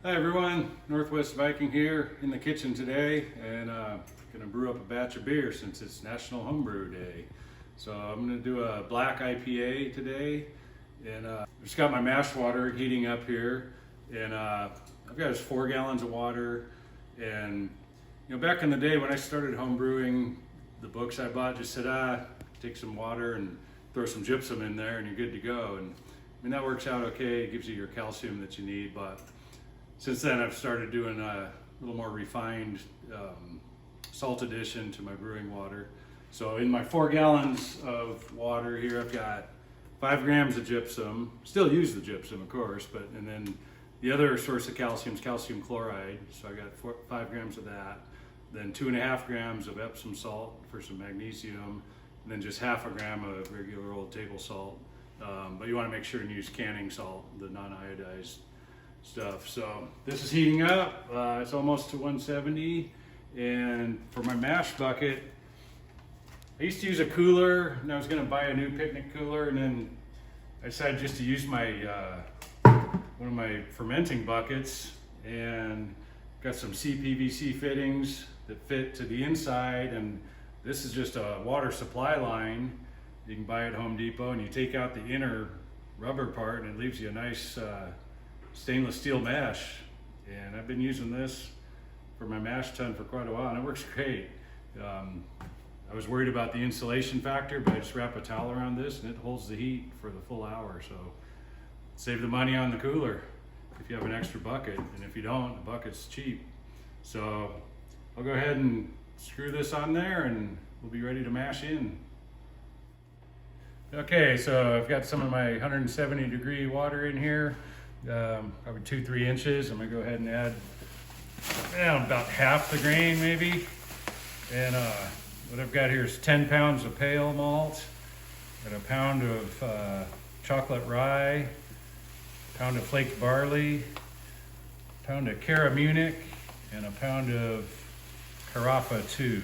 Hi everyone, Northwest Viking here in the kitchen today, and gonna brew up a batch of beer since it's National Homebrew Day. So I'm gonna do a Black IPA today, and just got my mash water heating up here, and I've got just 4 gallons of water. And you know, back in the day when I started homebrewing, the books I bought just said, take some water and throw some gypsum in there and you're good to go. And I mean, that works out okay. It gives you your calcium that you need, but since then, I've started doing a little more refined salt addition to my brewing water. So in my 4 gallons of water here, I've got 5 grams of gypsum. Still use the gypsum, of course, and then the other source of calcium is calcium chloride. So I got 5 grams of that. Then 2.5 grams of Epsom salt for some magnesium, and then just half a gram of regular old table salt. But you want to make sure to use canning salt, the non-iodized stuff. So this is heating up. It's almost to 170, and for my mash bucket, I used to use a cooler, and I was going to buy a new picnic cooler, and then I decided just to use my one of my fermenting buckets, and got some CPVC fittings that fit to the inside, and this is just a water supply line you can buy at Home Depot, and you take out the inner rubber part and it leaves you a nice stainless steel mash. And I've been using this for my mash-tun for quite a while, and it works great. I was worried about the insulation factor, but I just wrap a towel around this and it holds the heat for the full hour. So save the money on the cooler if you have an extra bucket, and if you don't, the bucket's cheap. So I'll go ahead and screw this on there and we'll be ready to mash in. Okay, so I've got some of my 170 degree water in here. Probably 2-3 inches. I'm gonna go ahead and add about half the grain maybe. And what I've got here is 10 pounds of pale malt, got a pound of chocolate rye, a pound of flaked barley, a pound of Cara Munich, and a pound of Carafa 2.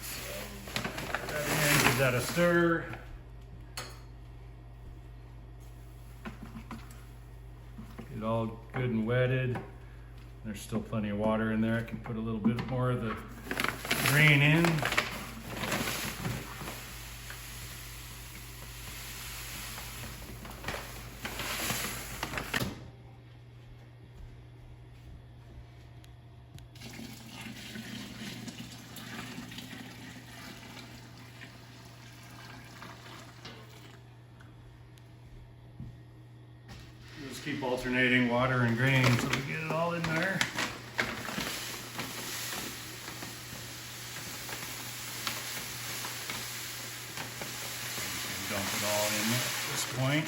So put that in, give that a stir. Get all good and wetted. There's still plenty of water in there. I can put a little bit more of the grain in. Just keep alternating water and grain so we get it all in there. Dump it all in at this point.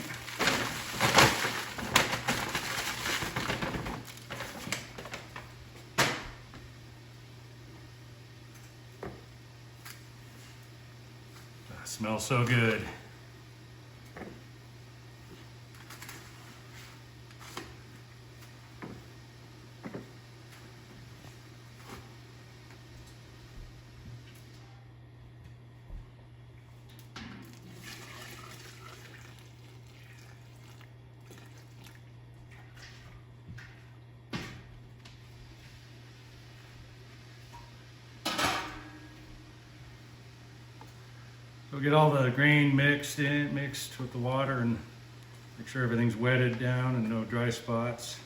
That smells so good. So get all the grain mixed with the water, and make sure everything's wetted down and no dry spots.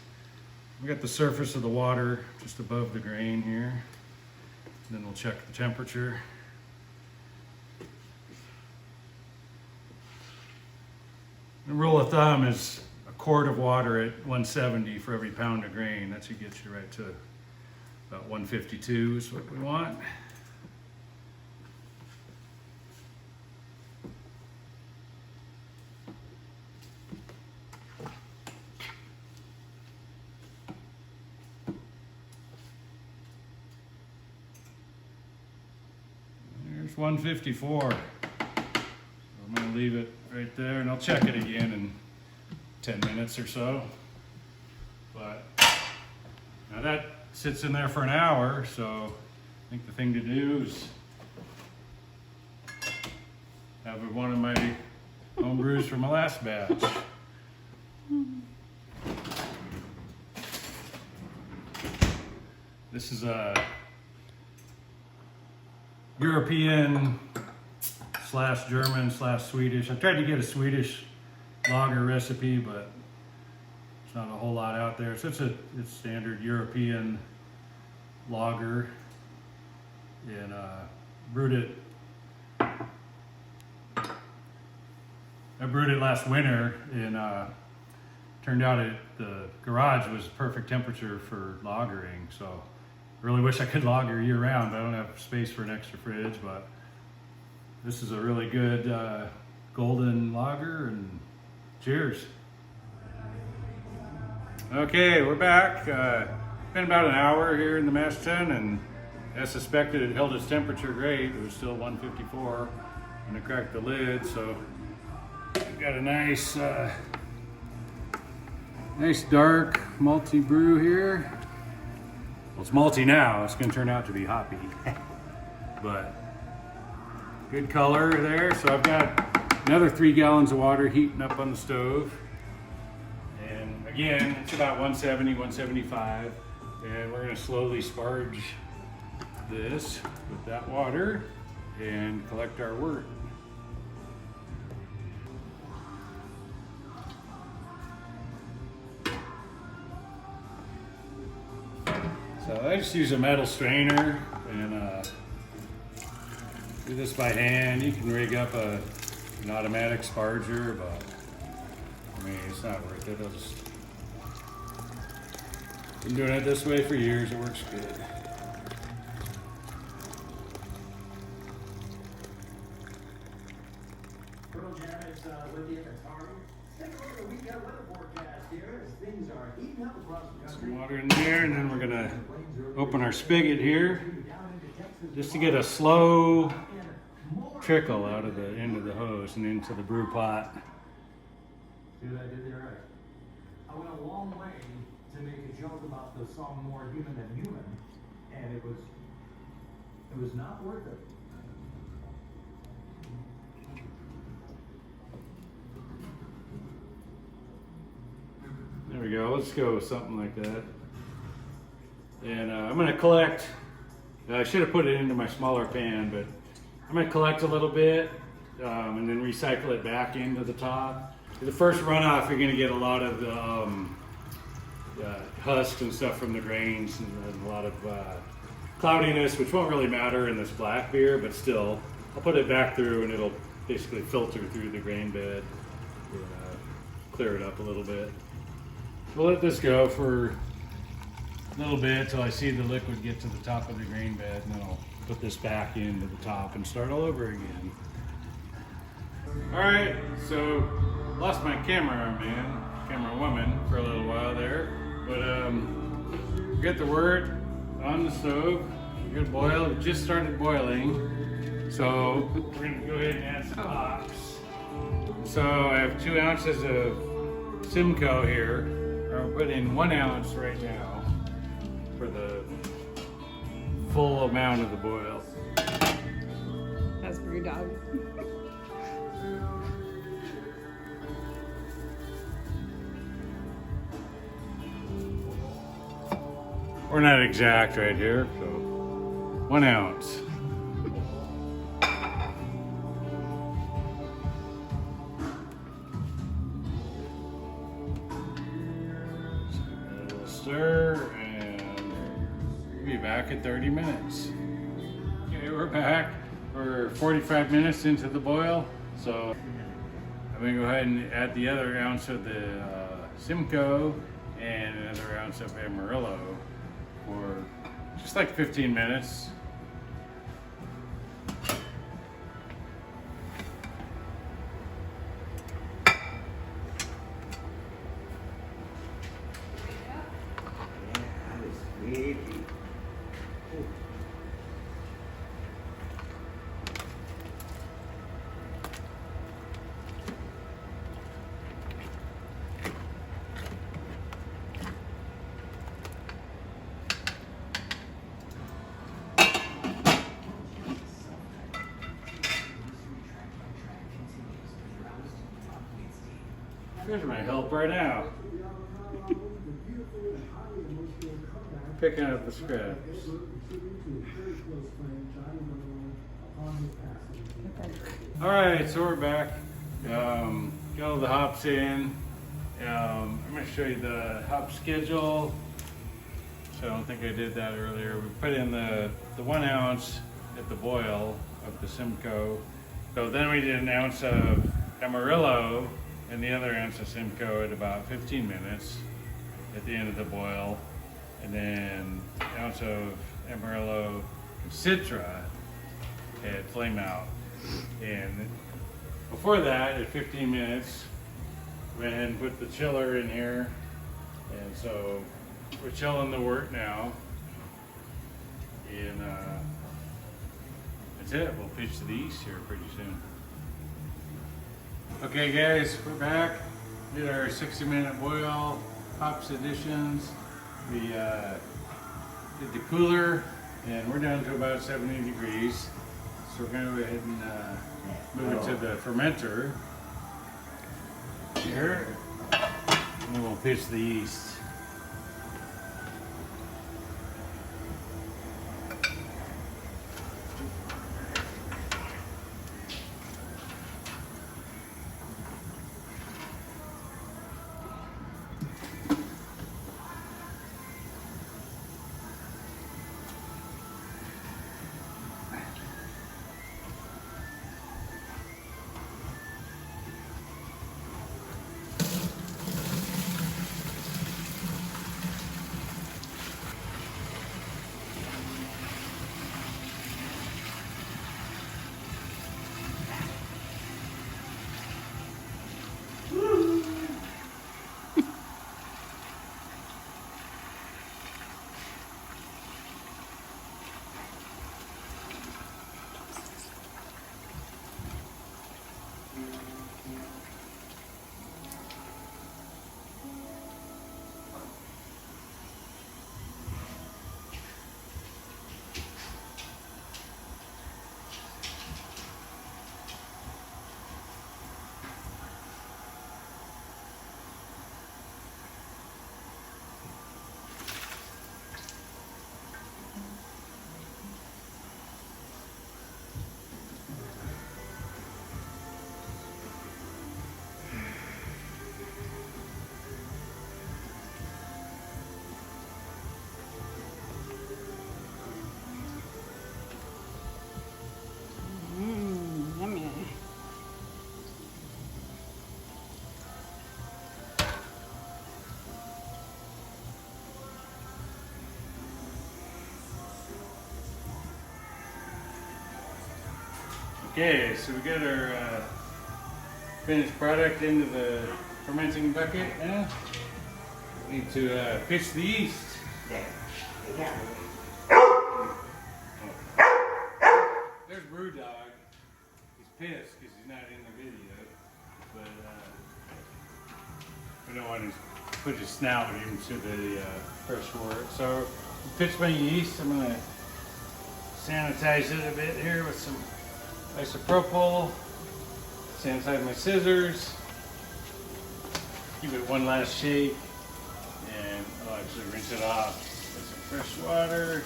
We got the surface of the water just above the grain here. And then we'll check the temperature. The rule of thumb is a quart of water at 170 for every pound of grain. That should get you right to about 152 is what we want. There's 154. I'm going to leave it right there, and I'll check it again in 10 minutes or so. But now that sits in there for an hour, so I think the thing to do is have one of my home brews from my last batch. This is a European / German / Swedish. I tried to get a Swedish lager recipe, but it's not a whole lot out there. So it's standard European lager, and brewed it. I brewed it last winter, and turned out the garage was perfect temperature for lagering. So really wish I could lager year round, but I don't have space for an extra fridge. But this is a really good golden lager, and cheers. Okay, we're back. Been about an hour here in the mash-tun, and as suspected, it held its temperature great. It was still 154 when I cracked the lid, so we've got a nice dark malty brew here. Well, it's malty now. It's going to turn out to be hoppy, but good color there. So I've got another 3 gallons of water heating up on the stove, and again, it's about 170, 175, and we're going to slowly sparge this with that water and collect our wort. So I just use a metal strainer and do this by hand. You can rig up an automatic sparger, but I mean, it's not worth it. I'll just been doing it this way for years. It works good. Some water in there, and then we're gonna open our spigot here just to get a slow trickle out of the end of the hose and into the brew pot. Dude, I did it right. I went a long way to make a joke about the song More Human Than Human, and it was not worth it. There we go. Let's go with something like that. And I'm going to collect. I should have put it into my smaller pan, but I'm going to collect a little bit and then recycle it back into the top. The first runoff, you're going to get a lot of the husk and stuff from the grains, and a lot of cloudiness, which won't really matter in this black beer, but still, I'll put it back through and it'll basically filter through the grain bed and clear it up a little bit. We'll let this go for a little bit until I see the liquid get to the top of the grain bed, and then I'll put this back into the top and start all over again. All right, so lost my camera woman for a little while there, but get the wort on the stove. Good boil. It just started boiling, so we're gonna go ahead and add some hops. So I have 2 ounces of Simcoe here. I'll put in 1 ounce right now for the full amount of the boil. That's Brew Dog. We're not exact right here, so 1 ounce. Stir, and we'll be back in 30 minutes. Okay, we're back. We're 45 minutes into the boil, so I'm gonna go ahead and add the other ounce of the Simcoe and another ounce of Amarillo for just like 15 minutes. There's my help right now. picking up the scraps. All right, so we're back. Got all the hops in. I'm going to show you the hop schedule. So I don't think I did that earlier. We put in the 1 ounce at the boil of the Simcoe. So then we did an ounce of Amarillo and the other ounce of Simcoe at about 15 minutes at the end of the boil. And then an ounce of Amarillo and Citra at flame out. And before that, at 15 minutes, went ahead and put the chiller in here. And so we're chilling the wort now. And that's it. We'll pitch to the east here pretty soon. Okay guys, we're back. Did our 60-minute boil, hops additions. We did the cooler, and we're down to about 70 degrees. So we're gonna go ahead and move it to the fermenter here, and then we'll pitch the yeast. Yummy. Okay, so we got our finished product into the fermenting bucket now. We need to pitch the yeast. There's Brew Dog. He's pissed because he's not in the video, but we don't want to put his snout into the fresh wort. So pitch my yeast. I'm going to sanitize it a bit here with some isopropyl. Sanitize my scissors. Give it one last shake, and I'll actually rinse it off with some fresh water.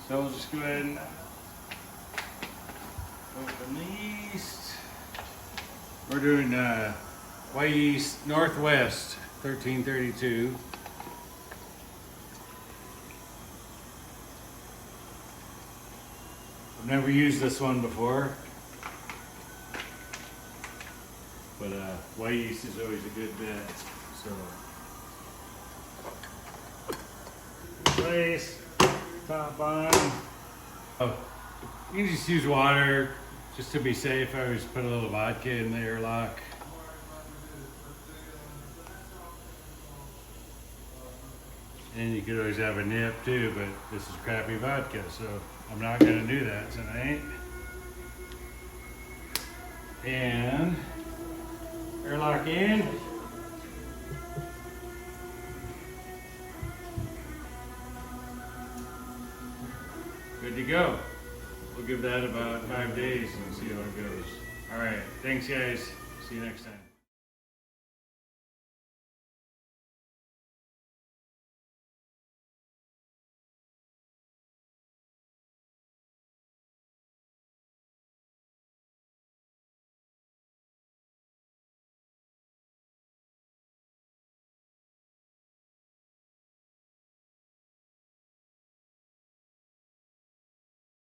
So we'll just go ahead and open the yeast. We're doing white yeast Northwest 1332. I've never used this one before, but white yeast is always a good bet. So place, top on. Oh, you can just use water just to be safe. I always put a little vodka in the airlock. And you could always have a nip too, but this is crappy vodka, so I'm not gonna do that tonight. And airlock in. Good to go. We'll give that about 5 days and see how it goes. All right, thanks guys. See you next time.